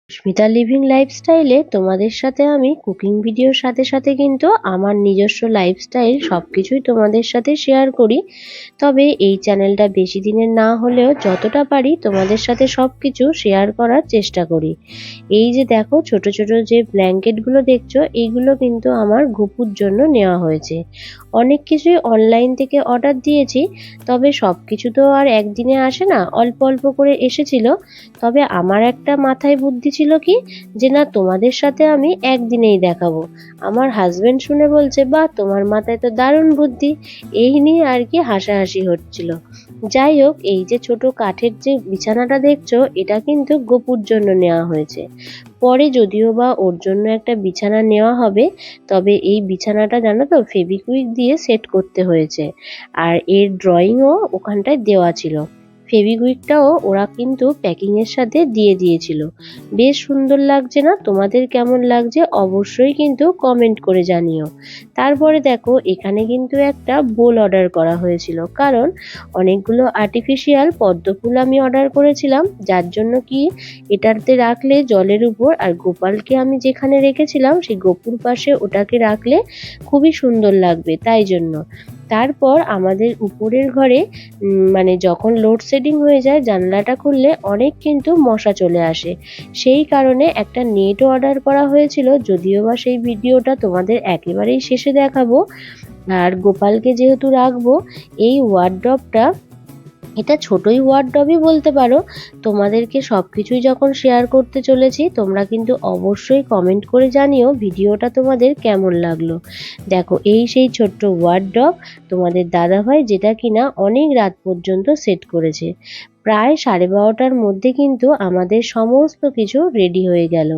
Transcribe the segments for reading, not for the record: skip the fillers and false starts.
Susmita living লাইফস্টাইলে তোমাদের সাথে আমি কুকিং ভিডিওর সাথে সাথে কিন্তু আমার নিজস্ব লাইফস্টাইল সবকিছুই তোমাদের সাথে শেয়ার করি। তবে এই চ্যানেলটা বেশি দিনের না হলেও যতটা পারি তোমাদের সাথে সবকিছু শেয়ার করার চেষ্টা করি। এই যে দেখো ছোট ছোট যে ব্ল্যাঙ্কেটগুলো দেখছো, এইগুলো কিন্তু আমার গপুর জন্য নেওয়া হয়েছে। অনেক কিছুই অনলাইন থেকে অর্ডার দিয়েছি, তবে সব কিছু তো আর একদিনে আসে না, অল্প অল্প করে এসেছিল। তবে আমার একটা মাথায় বুদ্ধি ছিল কি, যে না তোমাদের সাথে আমি একদিনেই দেখাবো। আমার হাজবেন্ড শুনে বলছে, বাহ তোমার মাথায় তো দারুণ বুদ্ধি। এই নিয়ে আর কি হাসাহাসি হচ্ছিল। যাই হোক, এই যে ছোট কাঠের যে বিছানাটা দেখছো, এটা কিন্তু গপুর জন্য নেওয়া হয়েছে। পরে যদিও বা ওর জন্য একটা বিছানা নেওয়া হবে, তবে এই বিছানাটা জানো তো ফেভিকুইক দিয়ে সেট করতে হয়েছে। আর এর ড্রয়িংও ওখানটায় দেওয়া ছিল। ফেভিকুইকটাও ওরা কিন্তু প্যাকিং এর সাথে দিয়ে দিয়েছিল। বেশ সুন্দর লাগছে না? তোমাদের কেমন লাগছে অবশ্যই কিন্তু কমেন্ট করে জানিও। তারপরে দেখো এখানে কিন্তু একটা বোল অর্ডার করা হয়েছিল, কারণ অনেকগুলো আর্টিফিশিয়াল পদ্ম ফুল আমি অর্ডার করেছিলাম, যার জন্য কি এটাতে রাখলে জলের উপর, আর গোপালকে আমি যেখানে রেখেছিলাম সেই গপুর পাশে ওটাকে রাখলে খুবই সুন্দর লাগবে, তাই জন্য। তারপর আমাদের উপরের ঘরে মানে যখন লোডশেডিং হয়ে যায়, জানলাটা খুললে অনেক কিন্তু মশা চলে আসে। সেই কারণে একটা নেটও অর্ডার করা হয়েছিল, যদিও বা সেই ভিডিওটা তোমাদের একেবারেই শেষে দেখাবো। আর গোপালকে যেহেতু রাখবো, এই ওয়ার্ডরোবটা, এটা ছোটই ওয়ার্ডরোবই বলতে পারো। তোমাদেরকে সবকিছুই যখন শেয়ার করতে চলেছি, তোমরা কিন্তু অবশ্যই কমেন্ট করে জানিও ভিডিওটা তোমাদের কেমন লাগলো। দেখো এই সেই ছোট্ট ওয়ার্ডরোব তোমাদের দাদাভাই, যেটা কিনা অনেক রাত পর্যন্ত সেট করেছে। প্রায় 12:30টার মধ্যে কিন্তু আমাদের সমস্ত কিছু রেডি হয়ে গেল।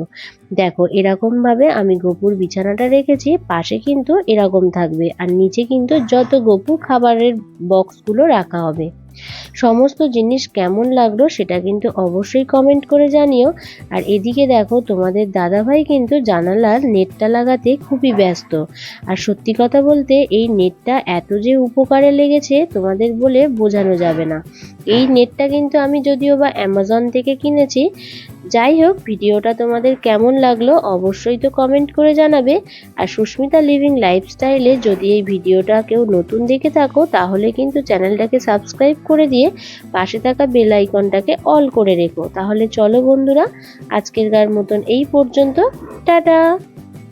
দেখো এরকম ভাবে আমি গপুর বিছানাটা রেখেছি, পাশে কিন্তু এরকম থাকবে, আর নিচে কিন্তু যত গপু খাবারের বক্সগুলো রাখা হবে। সমস্ত জিনিস কেমন লাগলো সেটা কিন্তু অবশ্যই কমেন্ট করে জানিও। আর এদিকে দেখো তোমাদের দাদাভাই কিন্তু জানালার নেটটা লাগাতে খুবই ব্যস্ত। আর সত্যি কথা বলতে এই নেটটা এত যে উপকারে লেগেছে তোমাদের বলে বোঝানো যাবে না। এই নেটটা কিন্তু আমি যদিও বা অ্যামাজন থেকে কিনেছি। যাই হোক, ভিডিওটা তোমাদের কেমন লাগলো অবশ্যই তো কমেন্ট করে জানাবে। আর সুস্মিতা লিভিং লাইফস্টাইলে যদি এই ভিডিওটা কেউ নতুন দেখে থাকো, তাহলে কিন্তু চ্যানেলটাকে সাবস্ক্রাইব করে দিয়ে পাশে থাকা বেল আইকনটাকে অল করে রেখো। তাহলে চলো বন্ধুরা, আজকের মতন এই পর্যন্ত। টাটা।